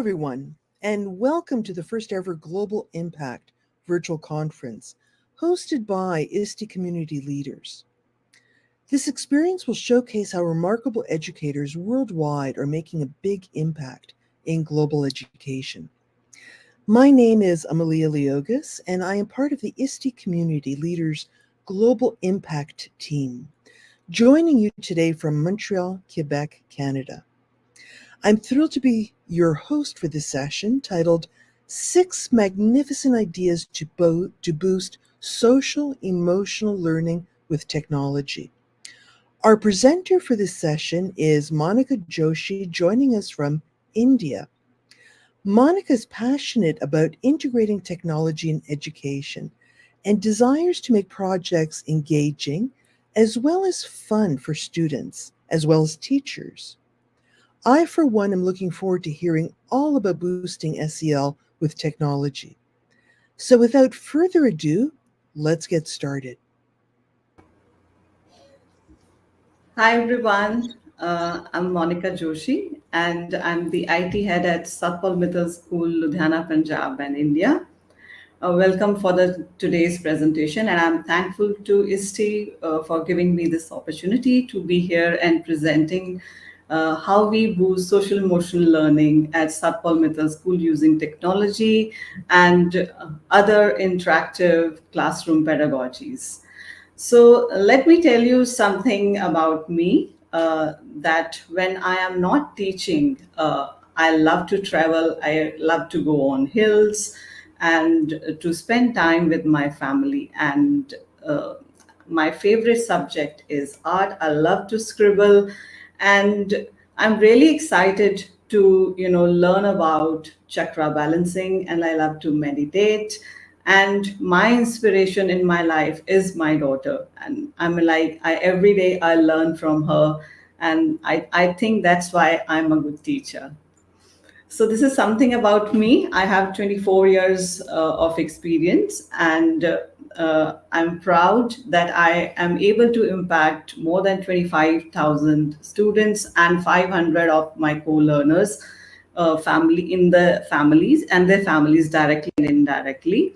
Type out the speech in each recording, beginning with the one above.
everyone, and welcome to the first ever Global Impact virtual conference hosted by ISTE community leaders. This experience will showcase how remarkable educators worldwide are making a big impact in global education. My name is Amelia Leogas, and I am part of the ISTE community leaders Global Impact team, joining you today from Montreal, Quebec, Canada. I'm thrilled to be your host for this session titled Six Magnificent Ideas to Boost Social Emotional Learning with Technology. Our presenter for this session is Monica Joshi, joining us from India. Monica is passionate about integrating technology in education and desires to make projects engaging as well as fun for students, as well as teachers. I, for one, am looking forward to hearing all about boosting SEL with technology. So without further ado, let's get started. Hi everyone, I'm Monica Joshi and I'm the IT head at Satpal Middle School, Ludhiana, Punjab and India. Welcome for today's presentation and I'm thankful to ISTE for giving me this opportunity to be here and presenting how we boost social emotional learning at Satpal Middle School using technology and other interactive classroom pedagogies. So let me tell you something about me that when I am not teaching, I love to travel, I love to go on hills and to spend time with my family. And my favorite subject is art. I love to scribble and I'm really excited to learn about chakra balancing and I love to meditate and my inspiration in my life is my daughter and every day I learn from her and I think that's why I'm a good teacher. So this is something about me. I have 24 years of experience and I'm proud that I am able to impact more than 25,000 students and 500 of my co-learners family in the families and their families directly and indirectly.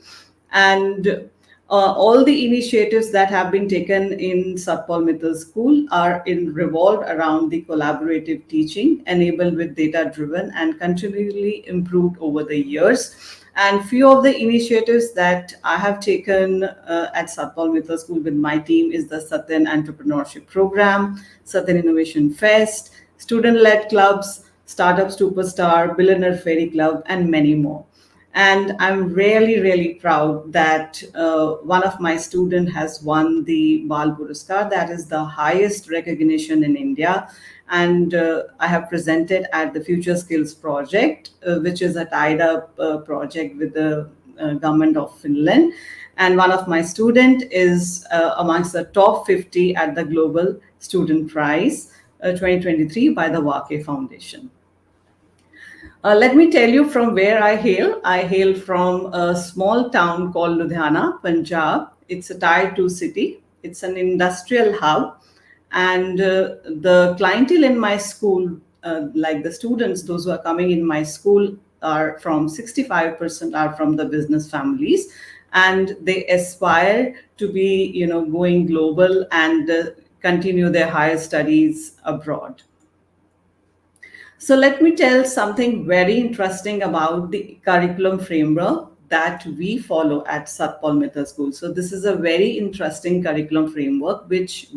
And all the initiatives that have been taken in Satpal Middle School are revolved around the collaborative teaching enabled with data driven and continually improved over the years. And few of the initiatives that I have taken at Satpal Middle School with my team is the Satyan Entrepreneurship Program, Satyan Innovation Fest, student-led clubs, Startup Superstar, Billionaire Fairy Club, and many more. And I'm really, really proud that one of my students has won the Bal Puraskar, that is the highest recognition in India. And I have presented at the Future Skills Project, which is a tied-up project with the government of Finland. And one of my students is amongst the top 50 at the Global Student Prize 2023 by the Wake Foundation. Let me tell you from where I hail. I hail from a small town called Ludhiana, Punjab. It's a tier 2 city. It's an industrial hub. And the clientele in my school, like the students, those who are coming in my school are from 65% are from the business families. And they aspire to be, going global and continue their higher studies abroad. So let me tell something very interesting about the curriculum framework that we follow at Satpal Middle School. So this is a very interesting curriculum framework which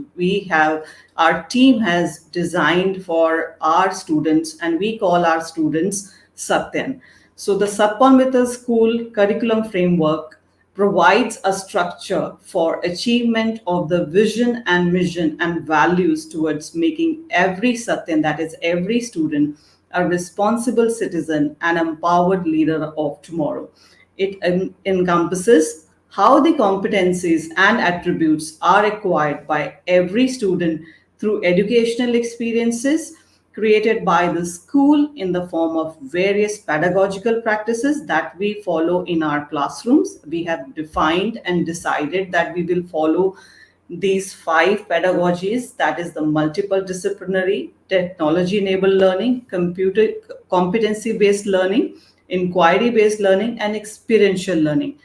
our team has designed for our students and we call our students Satyan. So the Satpal Middle School curriculum framework provides a structure for achievement of the vision and mission and values towards making every Satyan, that is every student, a responsible citizen and empowered leader of tomorrow. It encompasses how the competencies and attributes are acquired by every student through educational experiences created by the school in the form of various pedagogical practices that we follow in our classrooms. We have defined and decided that we will follow these five pedagogies, that is the multiple disciplinary, technology enabled learning, computer competency based learning, inquiry based learning, and experiential learning.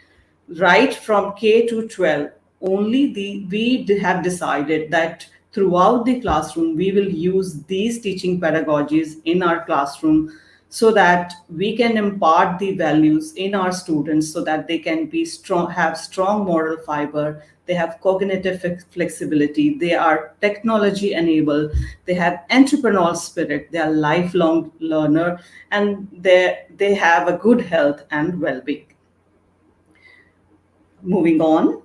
Right from K to 12, only have decided that throughout the classroom we will use these teaching pedagogies in our classroom, so that we can impart the values in our students, so that they can be strong, have strong moral fiber, they have cognitive flexibility, they are technology enabled, they have entrepreneurial spirit, they are lifelong learner, and they have a good health and well-being. Moving on.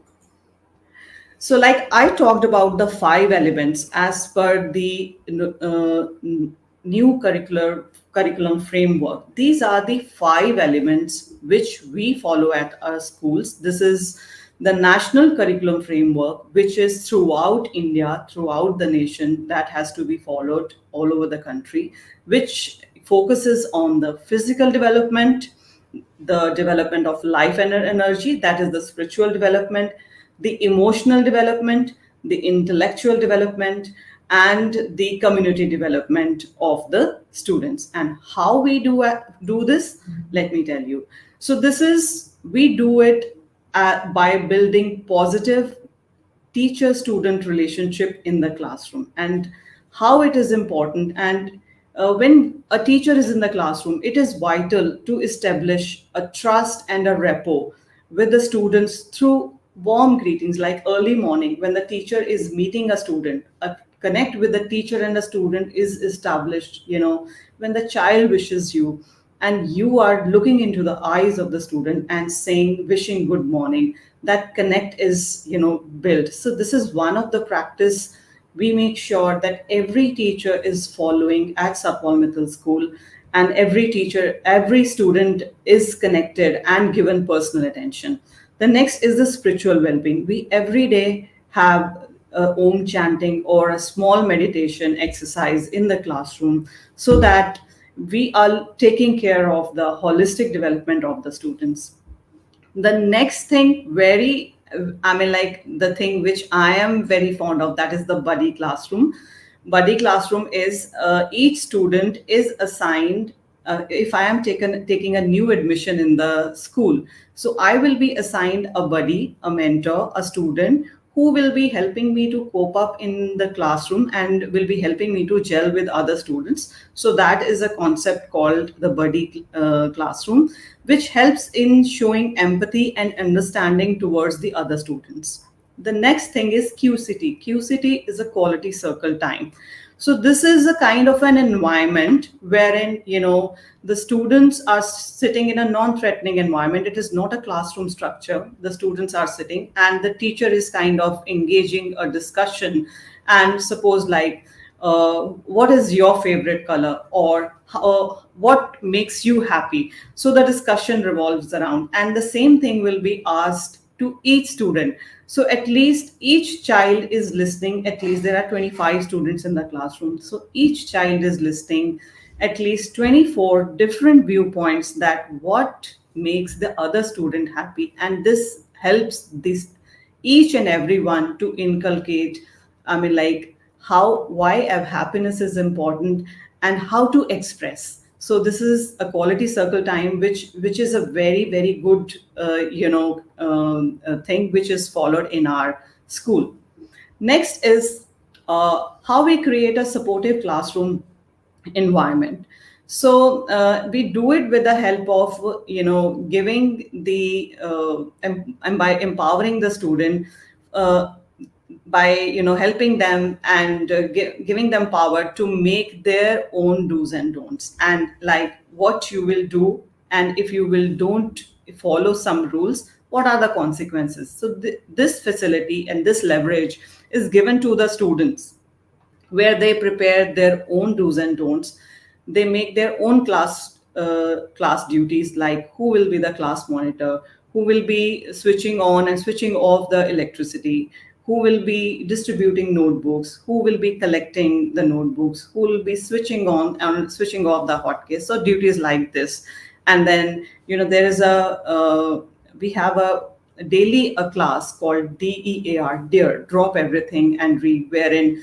So, like I talked about the five elements as per the new curriculum framework. These are the five elements which we follow at our schools. This is the national curriculum framework, which is throughout India, throughout the nation, that has to be followed all over the country, which focuses on the physical development, the development of life and energy, that is the spiritual development, the emotional development, the intellectual development, and the community development of the students. And how we do this, let me tell you. So this is, we do it by building positive teacher student relationship in the classroom, and how it is important. And when a teacher is in the classroom, it is vital to establish a trust and a rapport with the students through warm greetings, like early morning when the teacher is meeting a student. A connect with the teacher and the student is established, when the child wishes you, and you are looking into the eyes of the student and saying, wishing good morning, that connect is, built. So this is one of the practice we make sure that every teacher is following at Sapal Middle School, and every teacher, every student is connected and given personal attention. The next is the spiritual well-being. We every day have Om chanting or a small meditation exercise in the classroom, so that we are taking care of the holistic development of the students. The next thing, very, like the thing which I am very fond of, that is the buddy classroom. Buddy classroom is, each student is assigned, if I am taking a new admission in the school, so I will be assigned a buddy, a mentor, a student who will be helping me to cope up in the classroom and will be helping me to gel with other students. So that is a concept called the buddy classroom, which helps in showing empathy and understanding towards the other students. The next thing is QCT. QCT is a quality circle time. So this is a kind of an environment wherein, the students are sitting in a non-threatening environment. It is not a classroom structure. The students are sitting and the teacher is kind of engaging a discussion. And suppose, like, what is your favorite color, or what makes you happy? So the discussion revolves around, and the same thing will be asked to each student. So at least each child is listening. At least there are 25 students in the classroom, so each child is listening at least 24 different viewpoints, that what makes the other student happy. And this helps this each and everyone to inculcate, like, how, why happiness is important and how to express. So this is a quality circle time, which is a very, very good thing which is followed in our school. Next is how we create a supportive classroom environment. So we do it with the help of, giving the and by empowering the student, uh, by, helping them and giving them power to make their own do's and don'ts, and like what you will do, and if you will don't follow some rules, what are the consequences. So this facility and this leverage is given to the students, where they prepare their own do's and don'ts. They make their own class duties, like who will be the class monitor, who will be switching on and switching off the electricity, who will be distributing notebooks, who will be collecting the notebooks, who will be switching on and switching off the hotkey. So duties like this. And then, there is we have a daily a class called DEAR, Dare, Drop Everything and Read, wherein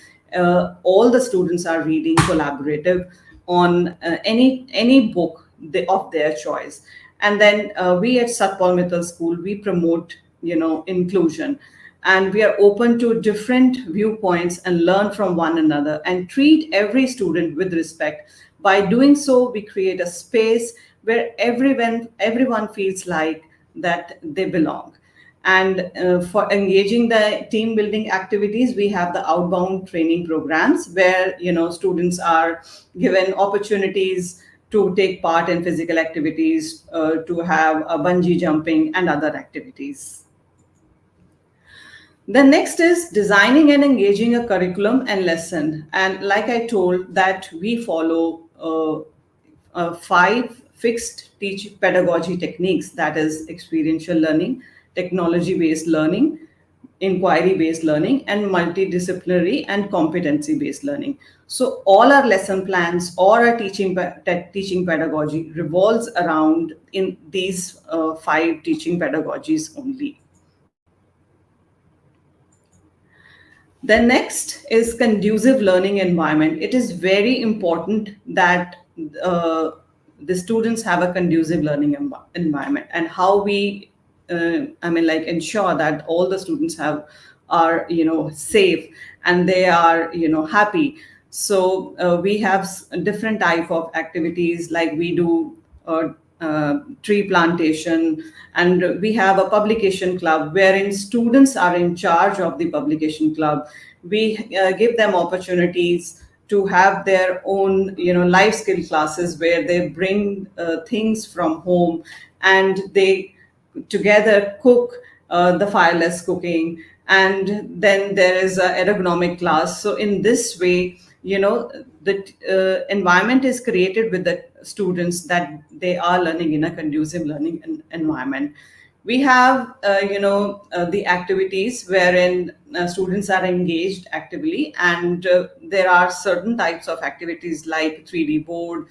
all the students are reading collaborative on any book of their choice. And then we at Satpal Mittal School, we promote, inclusion, and we are open to different viewpoints and learn from one another and treat every student with respect. By doing so, we create a space where everyone feels like that they belong. And for engaging the team building activities, we have the outbound training programs where students are given opportunities to take part in physical activities, to have bungee jumping and other activities. The next is designing and engaging a curriculum and lesson. And like I told, that we follow five fixed teach pedagogy techniques, that is experiential learning, technology based learning, inquiry based learning, and multidisciplinary and competency based learning. So all our lesson plans or our teaching pedagogy revolves around in these five teaching pedagogies only. The next is conducive learning environment. It is very important that uh, the students have a conducive learning environment, and how we, like ensure that all the students are safe and they are happy. So we have different type of activities, like we do tree plantation, and we have a publication club wherein students are in charge of the publication club. We give them opportunities to have their own life skill classes where they bring things from home, and they together cook the fireless cooking. And then there is a ergonomic class. So in this way, the environment is created with the students, that they are learning in a conducive learning environment. We have the activities wherein students are engaged actively, and there are certain types of activities like 3D board,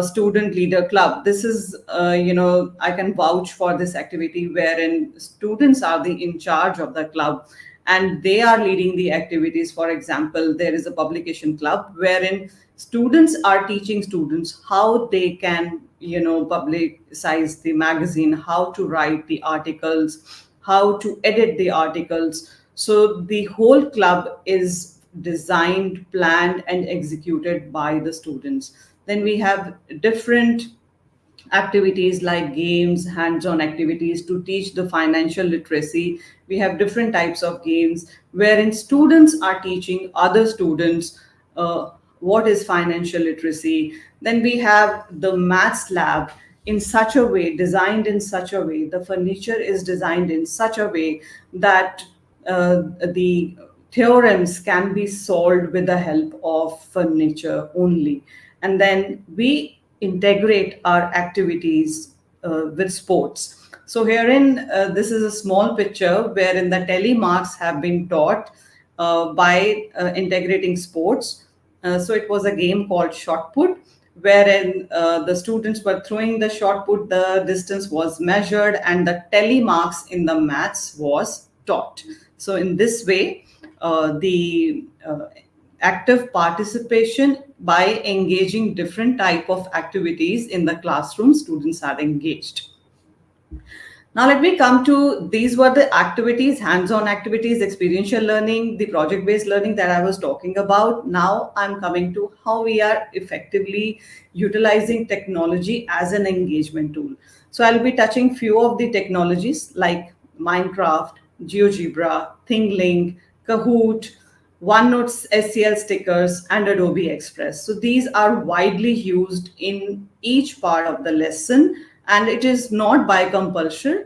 student leader club. This is I can vouch for this activity, wherein students are the in charge of the club and they are leading the activities. For example, there is a publication club wherein students are teaching students how they can publicize the magazine, how to write the articles, how to edit the articles. So the whole club is designed, planned and executed by the students. Then we have different activities like games, hands-on activities to teach the financial literacy. We have different types of games wherein students are teaching other students what is financial literacy. Then we have the maths lab, in such a way, designed in such a way, the furniture is designed in such a way that the theorems can be solved with the help of furniture only. And then we integrate our activities with sports. So herein, this is a small picture wherein the telemarks have been taught by integrating sports. So it was a game called shot put, wherein the students were throwing the shot put, the distance was measured, and the telemarks in the maths was taught. So in this way, the active participation, by engaging different type of activities in the classroom, students are engaged. Now, let me come to, these were the activities, hands-on activities, experiential learning, the project-based learning that I was talking about. Now I'm coming to how we are effectively utilizing technology as an engagement tool. So I'll be touching few of the technologies like Minecraft, GeoGebra, ThingLink, Kahoot, OneNote SCL stickers, and Adobe Express. So these are widely used in each part of the lesson, and it is not by compulsion.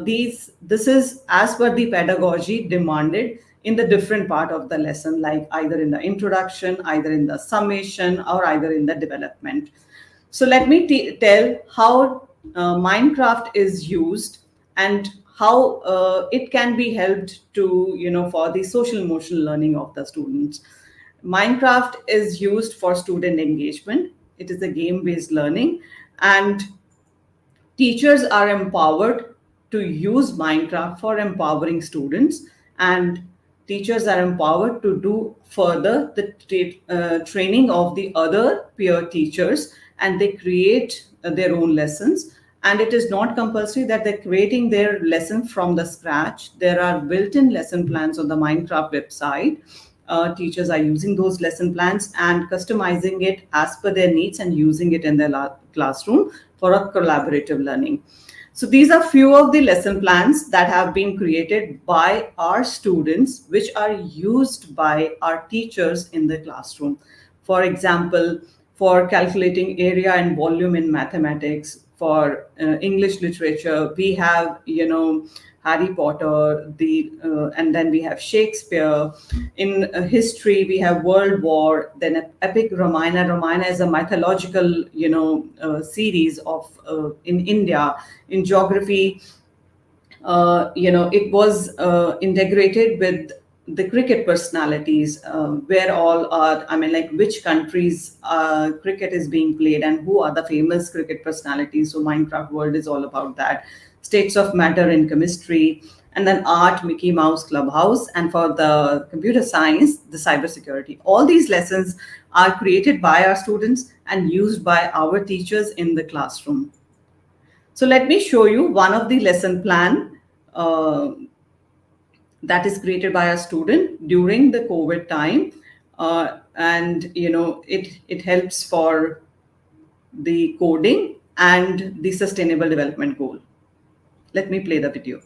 This is as per the pedagogy demanded in the different part of the lesson, like either in the introduction, either in the summation, or either in the development. So let me tell how Minecraft is used, and how it can be helped to, for the social emotional learning of the students. Minecraft is used for student engagement. It is a game based learning, and teachers are empowered to use Minecraft for empowering students, and teachers are empowered to do further the training of the other peer teachers, and they create their own lessons. And it is not compulsory that they're creating their lesson from the scratch. There are built-in lesson plans on the Minecraft website. Teachers are using those lesson plans and customizing it as per their needs and using it in their classroom for a collaborative learning. So these are few of the lesson plans that have been created by our students, which are used by our teachers in the classroom. For example, for calculating area and volume in mathematics, for English literature, we have, Harry Potter, and then we have Shakespeare. In history, we have World War, then epic Ramayana. Ramayana is a mythological, series of in India. In geography, it was integrated with the cricket personalities, where all are, I mean, like which countries cricket is being played and who are the famous cricket personalities. So Minecraft World is all about that. States of matter in chemistry, and then art, Mickey Mouse Clubhouse, and for the computer science, the cybersecurity. All these lessons are created by our students and used by our teachers in the classroom. So let me show you one of the lesson plan that is created by a student during the COVID time, and it helps for the coding and the sustainable development goal. Let me play the video.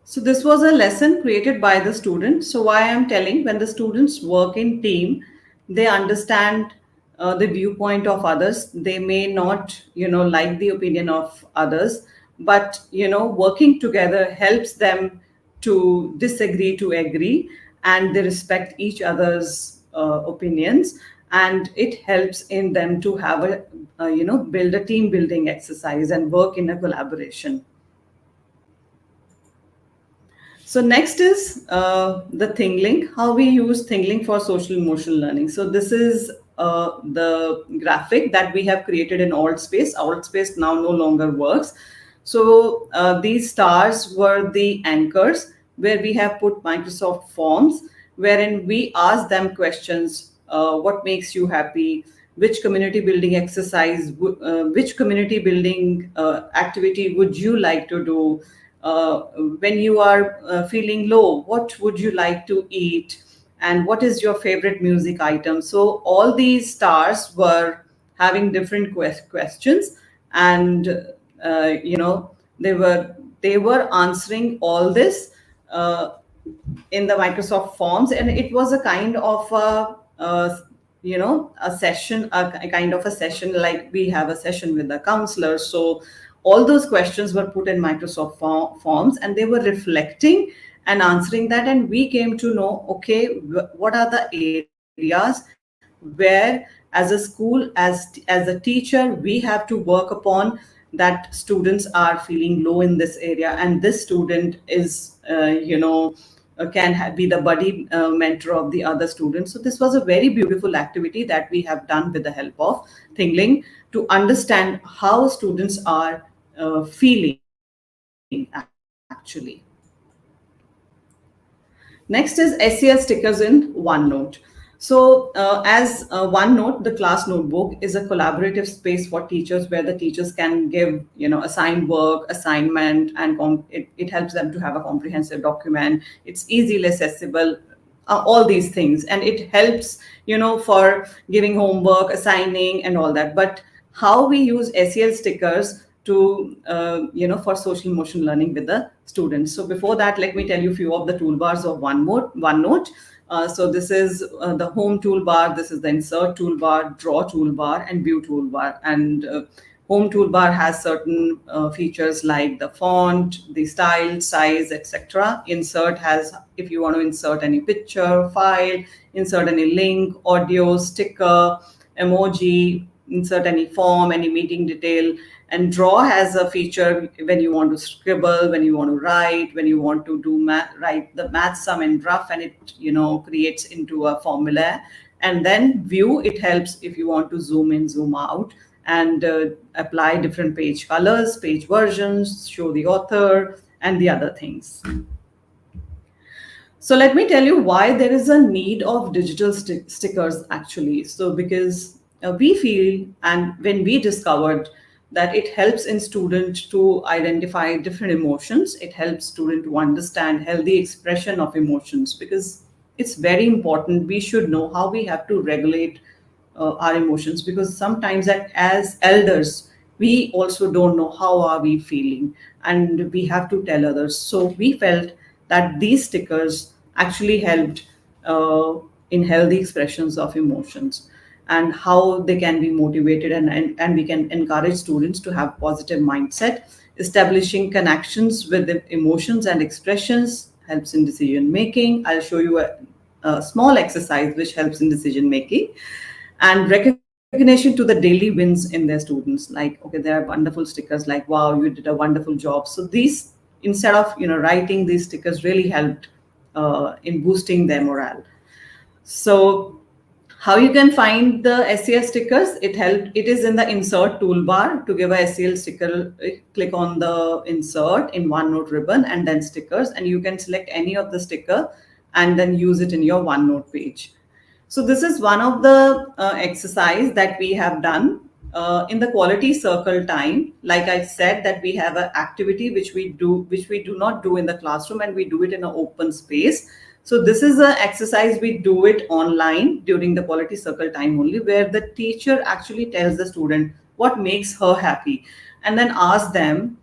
So this was a lesson created by the students. So why I'm telling, when the students work in team, they understand the viewpoint of others. They may not, like the opinion of others, but working together helps them to disagree to agree, and they respect each other's opinions, and it helps in them to have build a team building exercise and work in a collaboration. So next is the ThingLink, how we use ThingLink for social emotional learning. So this is the graphic that we have created in AltSpace. AltSpace now no longer works. So these stars were the anchors where we have put Microsoft Forms, wherein we ask them questions. What makes you happy? Which community building exercise, which community building activity would you like to do? When you are feeling low, what would you like to eat? And what is your favorite music item? So all these stars were having different questions, and they were answering all this in the Microsoft Forms, and it was a kind of a session, a kind of a session like we have a session with the counselor. So all those questions were put in Microsoft Forms, and they were reflecting and answering that, and we came to know, okay, what are the areas where as a school, as a teacher, we have to work upon, that students are feeling low in this area, and this student is be the buddy mentor of the other students. So this was a very beautiful activity that we have done with the help of ThingLink to understand how students are feeling actually. Next is SEL stickers in OneNote. So, as OneNote, the class notebook is a collaborative space for teachers, where the teachers can give, assign work, assignment, and it helps them to have a comprehensive document. It's easily accessible all these things, and it helps, for giving homework, assigning, and all that. But how we use SEL stickers to, for social emotion learning with the students. So before that, let me tell you a few of the toolbars of OneNote. So this is the home toolbar, this is the insert toolbar, draw toolbar, and view toolbar. And home toolbar has certain features like the font, the style, size, etc. Insert has, if you want to insert any picture, file, insert any link, audio, sticker, emoji, insert any form, any meeting detail. And draw has a feature when you want to scribble, when you want to write, when you want to do write the math sum in rough, and it creates into a formula. And then view, it helps if you want to zoom in, zoom out, and apply different page colors, page versions, show the author, and the other things. So let me tell you why there is a need of digital stickers actually. So because we feel, and when we discovered that it helps in student to identify different emotions, it helps student to understand healthy expression of emotions, because it's very important. We should know how we have to regulate our emotions, because sometimes as elders we also don't know how are we feeling, and we have to tell others. So we felt that these stickers actually helped in healthy expressions of emotions, and how they can be motivated, and we can encourage students to have positive mindset. Establishing connections with the emotions and expressions helps in decision making. I'll show you a small exercise which helps in decision making. And recognition to the daily wins in their students, like, okay, there are wonderful stickers like, wow, you did a wonderful job. So these, instead of writing, these stickers really helped in boosting their morale. So how you can find the SEL stickers? It is in the insert toolbar. To give a SEL sticker, click on the insert in OneNote ribbon and then stickers, and you can select any of the sticker and then use it in your OneNote page. So this is one of the exercise that we have done in the quality circle time. Like I said, that we have an activity which we do not do in the classroom, and we do it in an open space. So this is an exercise we do it online during the quality circle time only, where the teacher actually tells the student what makes her happy, and then ask them,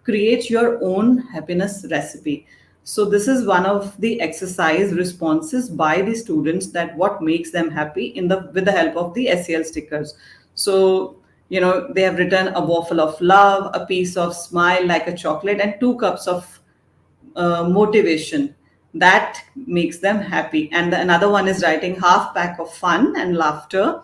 create your own happiness recipe. So this is one of the exercise responses by the students, that what makes them happy in the with the help of the SEL stickers. So they have written a waffle of love, a piece of smile like a chocolate, and 2 cups of motivation that makes them happy. And another one is writing half pack of fun and laughter,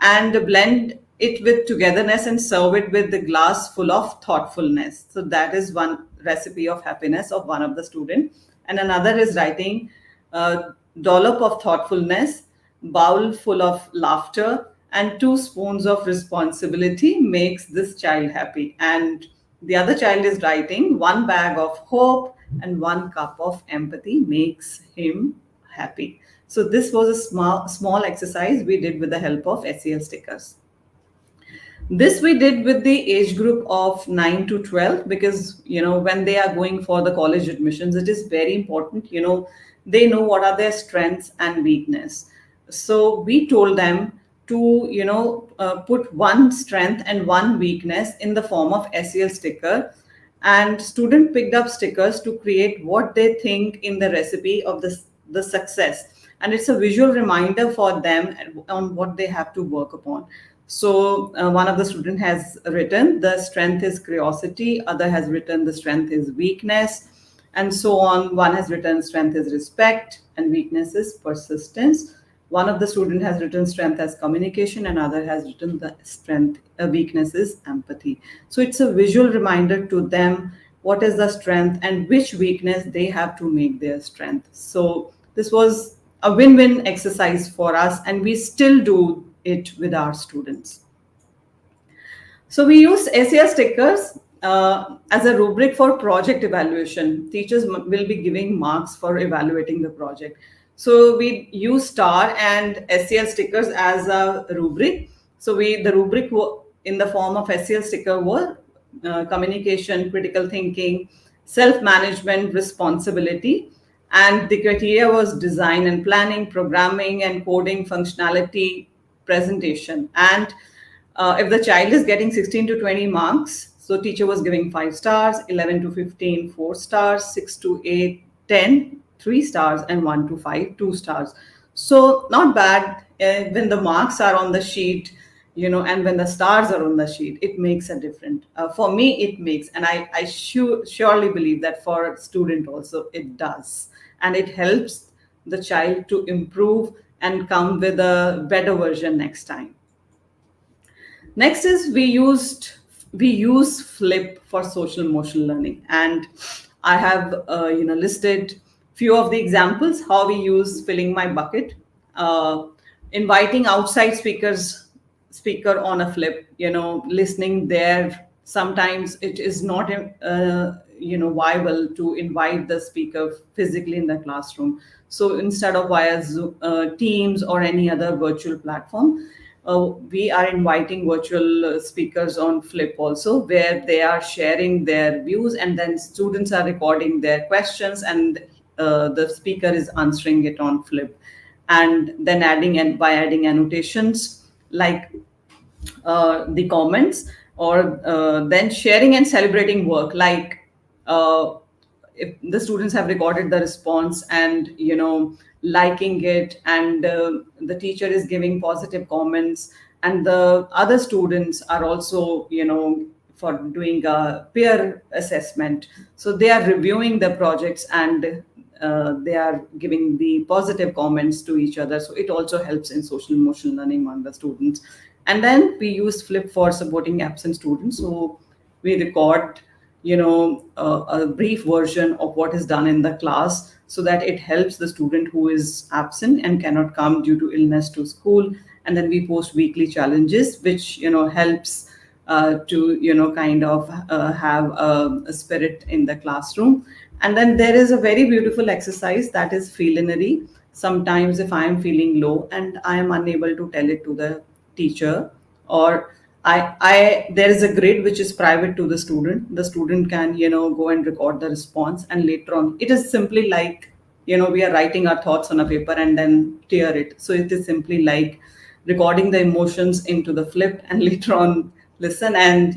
and blend it with togetherness and serve it with the glass full of thoughtfulness. So that is one recipe of happiness of one of the student. And another is writing a dollop of thoughtfulness, bowl full of laughter, and 2 spoons of responsibility makes this child happy. And the other child is writing 1 bag of hope and 1 cup of empathy makes him happy. So this was a small exercise we did with the help of SEL stickers. This we did with the age group of 9 to 12, because when they are going for the college admissions, it is very important, they know what are their strengths and weakness. So we told them to put one strength and one weakness in the form of SEL sticker, and student picked up stickers to create what they think in the recipe of the success, and it's a visual reminder for them on what they have to work upon. So one of the student has written the strength is curiosity, other has written the strength is weakness, and so on. One has written strength is respect and weakness is persistence. One of the student has written strength as communication, and other has written the strength weakness is empathy. So it's a visual reminder to them what is the strength and which weakness they have to make their strength. So this was a win-win exercise for us, and we still do it with our students. So we use SEL stickers as a rubric for project evaluation. Teachers will be giving marks for evaluating the project. So we use star and SEL stickers as a rubric. So the rubric in the form of SEL sticker were communication, critical thinking, self-management, responsibility, And the criteria was design and planning, programming and coding, functionality, presentation. And if the child is getting 16 to 20 marks, so teacher was giving 5 stars, 11 to 15 4 stars, 6 to 8 10 3 stars, and 1 to 5 2 stars. So not bad. When the marks are on the sheet, and when the stars are on the sheet, it makes a difference. For me it makes, and I surely believe that for a student also it does, and it helps the child to improve and come with a better version next time. Next is we use Flip for social emotional learning, and I have listed few of the examples how we use filling my bucket, uh, inviting outside speaker on a Flip, listening there. Sometimes it is not viable to invite the speaker physically in the classroom. So instead of via Zoom, Teams or any other virtual platform, we are inviting virtual speakers on Flip also, where they are sharing their views, and then students are recording their questions, and the speaker is answering it on Flip, and then adding and by adding annotations like the comments, or then sharing and celebrating work, like uh, if the students have recorded the response and liking it, and the teacher is giving positive comments, and the other students are also for doing a peer assessment, so they are reviewing the projects, and they are giving the positive comments to each other, so it also helps in social emotional learning among the students. And then we use Flip for supporting absent students, so we record a brief version of what is done in the class, so that it helps the student who is absent and cannot come due to illness to school. And then we post weekly challenges, which helps to kind of have a spirit in the classroom. And then there is a very beautiful exercise, that is feelinary. Sometimes if I am feeling low and I am unable to tell it to the teacher, or there is a grid which is private to the student. The student can go and record the response, and later on it is simply like we are writing our thoughts on a paper and then clear it. So it is simply like recording the emotions into the Flip, and later on listen and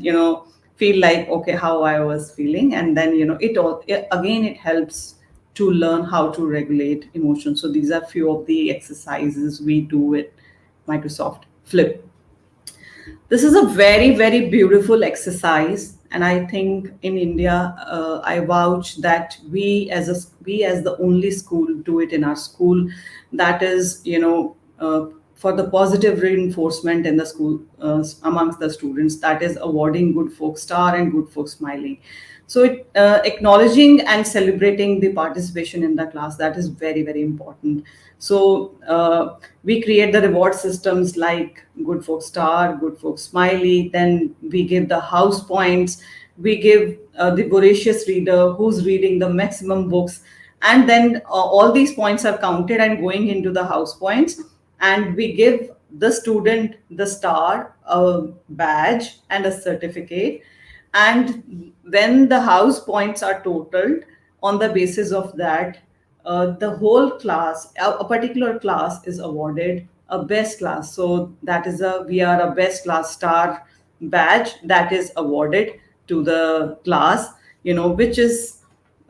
feel like, okay, how I was feeling. And then again it helps to learn how to regulate emotions. So these are few of the exercises we do with Microsoft Flip. This is a very, very beautiful exercise, and I think in India, I vouch that we as the only school do it in our school. That is, for the positive reinforcement in the school amongst the students. That is awarding Good Folk Star and Good Folk Smiling. So acknowledging and celebrating the participation in the class, that is very, very important. So we create the reward systems like Good Folk Star, Good Folk Smiley. Then we give the house points. We give the voracious reader who's reading the maximum books. And then all these points are counted and going into the house points. And we give the student the star, a badge, and a certificate. And when the house points are totaled, on the basis of that, the whole class, a particular class is awarded a best class. So that is we are a best class star badge that is awarded to the class, which is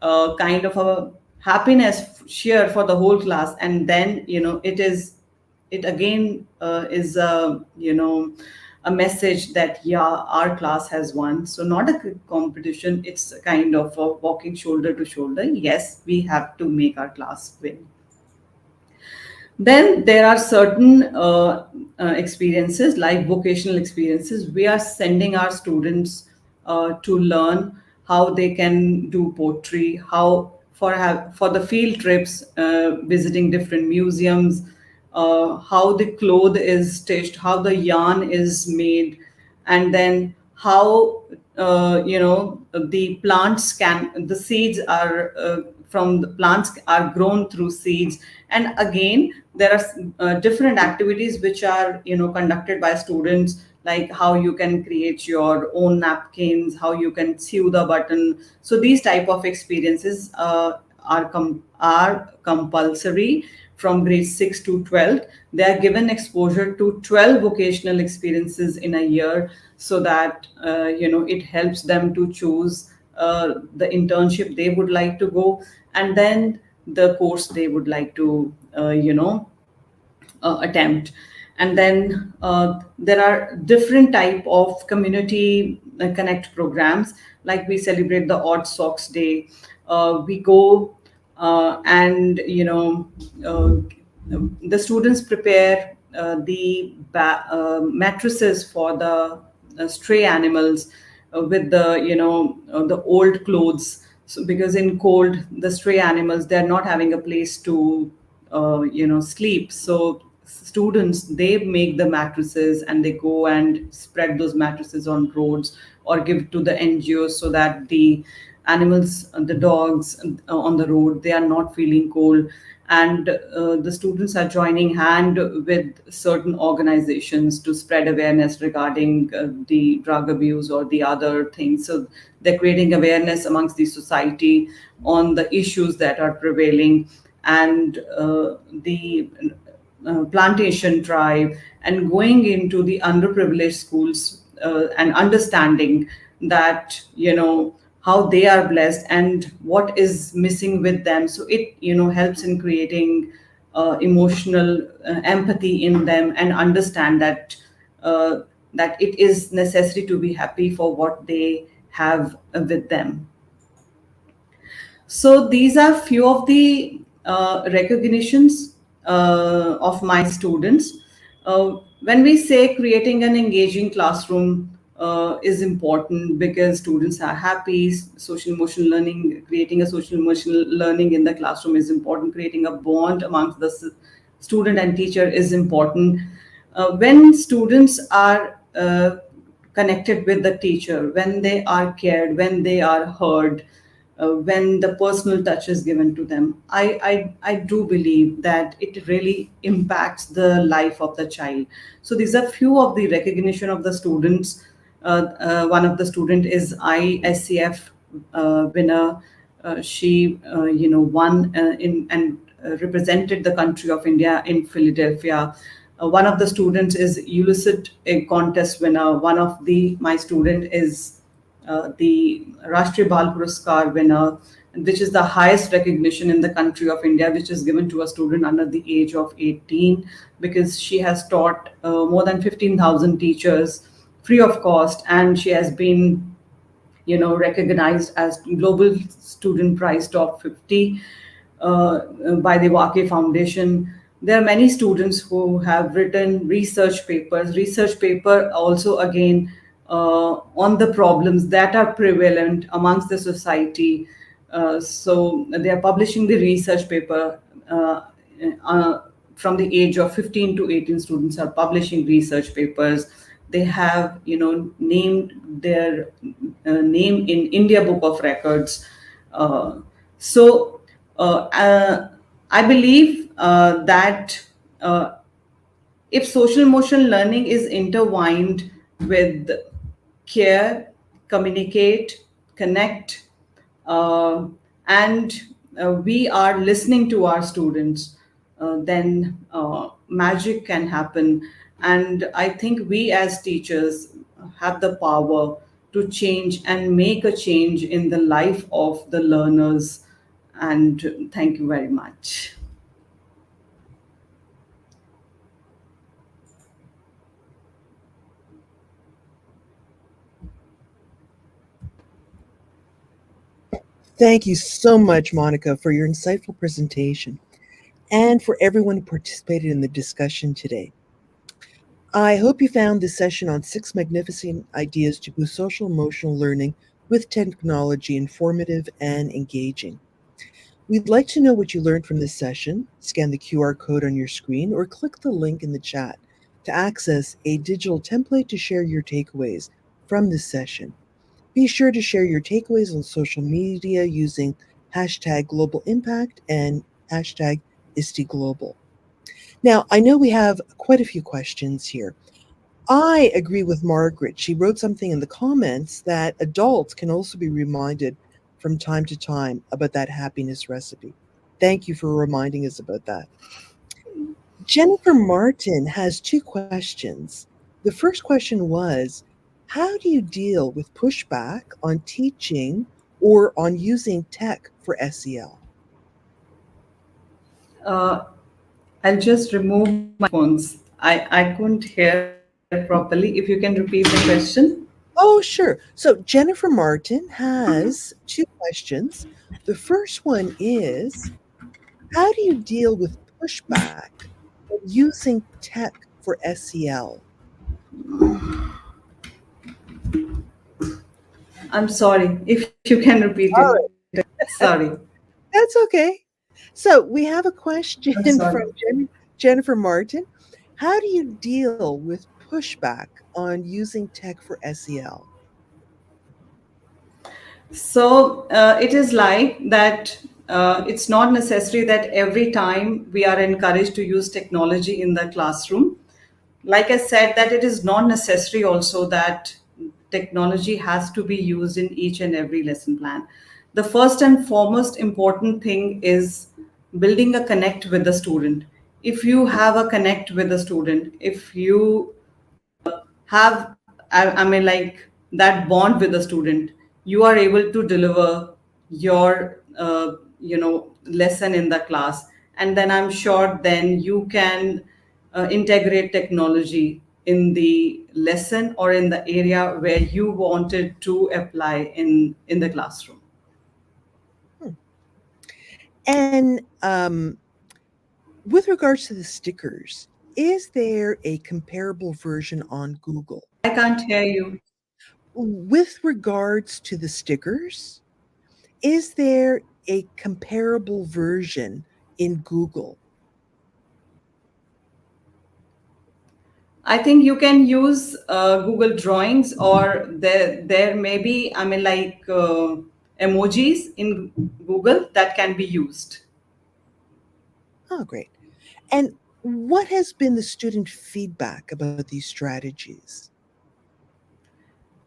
kind of a happiness share for the whole class. And then it again is a message that, yeah, our class has won. So not a competition, it's a kind of a walking shoulder to shoulder. Yes, we have to make our class win. Then there are certain experiences like vocational experiences. We are sending our students to learn how they can do poetry, how for the field trips, visiting different museums, how the cloth is stitched, how the yarn is made, and then how the seeds are from the plants are grown through seeds. And again there are different activities which are conducted by students, like how you can create your own napkins, how you can sew the button. So these type of experiences are compulsory from grade 6 to 12. They are given exposure to 12 vocational experiences in a year, so that it helps them to choose the internship they would like to go, and then the course they would like to attempt. And then there are different type of community connect programs, like we celebrate the odd socks day. We go and uh, the students prepare mattresses for the stray animals, with the old clothes. So because in cold, the stray animals, they're not having a place to sleep. So students, they make the mattresses and they go and spread those mattresses on roads, or give to the NGOs, so that the animals, the dogs on the road, they are not feeling cold. And the students are joining hand with certain organizations to spread awareness regarding the drug abuse or the other things. So they're creating awareness amongst the society on the issues that are prevailing. And the plantation tribe, and going into the underprivileged schools, and understanding that how they are blessed and what is missing with them. So it helps in creating emotional empathy in them, and understand uh, that it is necessary to be happy for what they have with them. So these are few of the recognitions of my students. When we say creating an engaging classroom is important, because students are happy. Social emotional learning, creating a social emotional learning in the classroom is important. Creating a bond amongst the student and teacher is important. When students are connected with the teacher, when they are cared, when they are heard, when the personal touch is given to them, I do believe that it really impacts the life of the child. So these are few of the recognition of the students. One of the student is ISCF winner. She won in and represented the country of India in Philadelphia. One of the students is Ulysses, a contest winner. One of the my student is the Rashtriya Bal Puraskar winner, which is the highest recognition in the country of India, which is given to a student under the age of 18, because she has taught more than 15,000 teachers free of cost, and she has been recognized as Global Student Prize Top 50 by the Wake Foundation. There are many students who have written research papers. Research paper also again on the problems that are prevalent amongst the society. So they are publishing the research paper. Uh, from the age of 15 to 18, students are publishing research papers. They have named their name in India Book of Records. uh, so I believe that if social emotional learning is intertwined with care, communicate, connect, uh, and we are listening to our students, then magic can happen. And I think we as teachers have the power to change and make a change in the life of the learners. And thank you very much. Thank you so much, Monica, for your insightful presentation and for everyone who participated in the discussion today. I hope you found this session on 6 magnificent ideas to boost social emotional learning with technology informative and engaging. We'd like to know what you learned from this session. Scan the QR code on your screen or click the link in the chat to access a digital template to share your takeaways from this session. Be sure to share your takeaways on social media using hashtag global impact and hashtag ISTIGlobal. Now, I know we have quite a few questions here. I agree with Margaret. She wrote something in the comments that adults can also be reminded from time to time about that happiness recipe. Thank you for reminding us about that. Jennifer Martin has two questions. The first question was, how do you deal with pushback on teaching or on using tech for SEL? Uh, I'll just remove my headphones. I couldn't hear properly. If you can repeat the question. Oh, sure. So Jennifer Martin has two questions. The first one is, how do you deal with pushback on using tech for SEL? I'm sorry. If you can repeat it. All right, Sorry. that's okay. So we have a I'm question sorry. from Jennifer Martin. How do you deal with pushback on using tech for SEL? So it is like that. It's not necessary that every time we are encouraged to use technology in the classroom. Like I said, that it is not necessary also that technology has to be used in each and every lesson plan. The first and foremost important thing is building a connect with the student. If you have a connect with the student, if you have I mean like that bond with the student, you are able to deliver your lesson in the class, and then I'm sure then you can integrate technology in the lesson or in the area where you wanted to apply in the classroom. Hmm. And with regards to the stickers, is there a comparable version on Google? I can't hear you. With regards to the stickers, is there a comparable version in Google? I think you can use Google Drawings, or there may be, I mean, like emojis in Google that can be used. Oh, great. And what has been the student feedback about these strategies?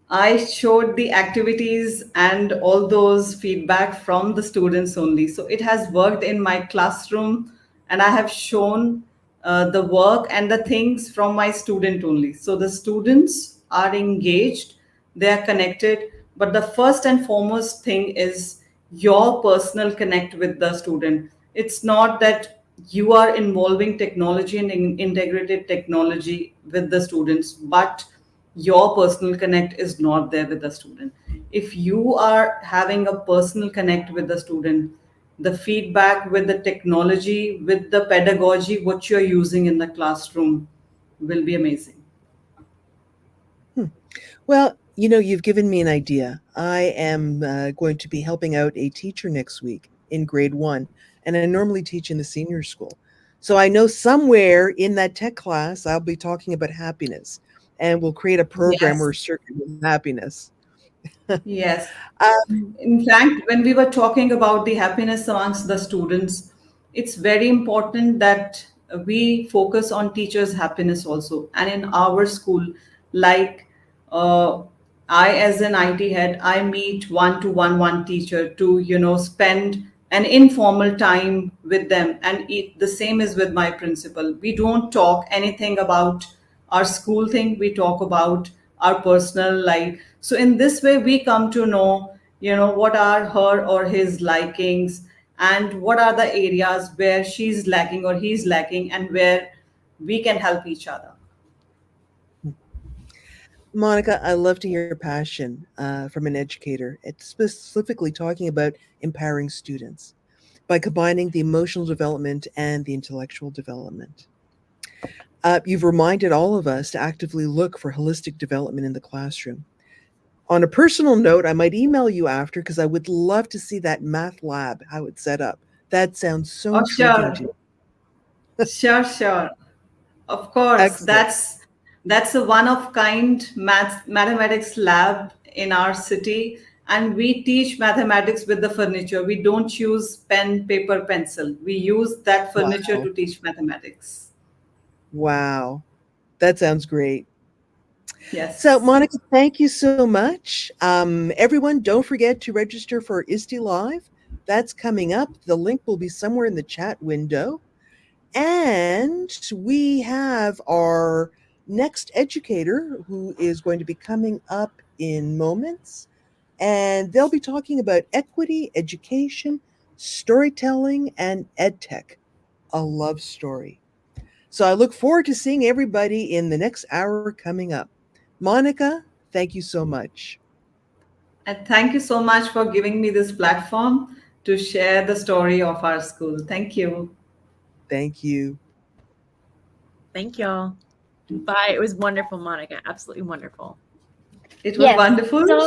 I showed the activities and all those feedback from the students only. So it has worked in my classroom, and I have shown the work and the things from my student only. So the students are engaged, they are connected. But the first and foremost thing is your personal connect with the student. It's not that you are involving technology and integrated technology with the students, but your personal connect is not there with the student. If you are having a personal connect with the student, the feedback with the technology, with the pedagogy, what you're using in the classroom will be amazing. Hmm. Well, you've given me an idea. I am going to be helping out a teacher next week in grade one, and I normally teach in the senior school. So I know somewhere in that tech class, I'll be talking about happiness, and we'll create a program Yes, or a circuit with happiness. yes. Um, In fact, when we were talking about the happiness amongst the students, it's very important that we focus on teachers' happiness also. And in our school, like uh, I, as an IT head, I meet one teacher to, spend an informal time with them. And the same is with my principal. We don't talk anything about our school thing, we talk about our personal life. So in this way we come to know, what are her or his likings, and what are the areas where she's lacking or he's lacking, and where we can help each other. Monica, I love to hear passion from an educator. It's specifically talking about empowering students by combining the emotional development and the intellectual development. You've reminded all of us to actively look for holistic development in the classroom. On a personal note, I might email you after because I would love to see that math lab, how it's set up. That sounds so Oh, intriguing sure, to me. sure. Of course, Excellent. that's a one of kind mathematics lab in our city, and we teach mathematics with the furniture. We don't use pen, paper, pencil. We use that furniture Wow. to teach mathematics. Wow. That sounds great. So, Yes. Monica, thank you so much. Everyone, don't forget to register for ISTE Live. That's coming up. The link will be somewhere in the chat window. And we have our next educator who is going to be coming up in moments. And they'll be talking about equity, education, storytelling, and edtech, a love story. So I look forward to seeing everybody in the next hour coming up. Monica, thank you so much. And thank you so much for giving me this platform to share the story of our school. Thank you. Thank you. Thank y'all. Bye. It was wonderful, Monica. Absolutely wonderful. It was Yes. wonderful. So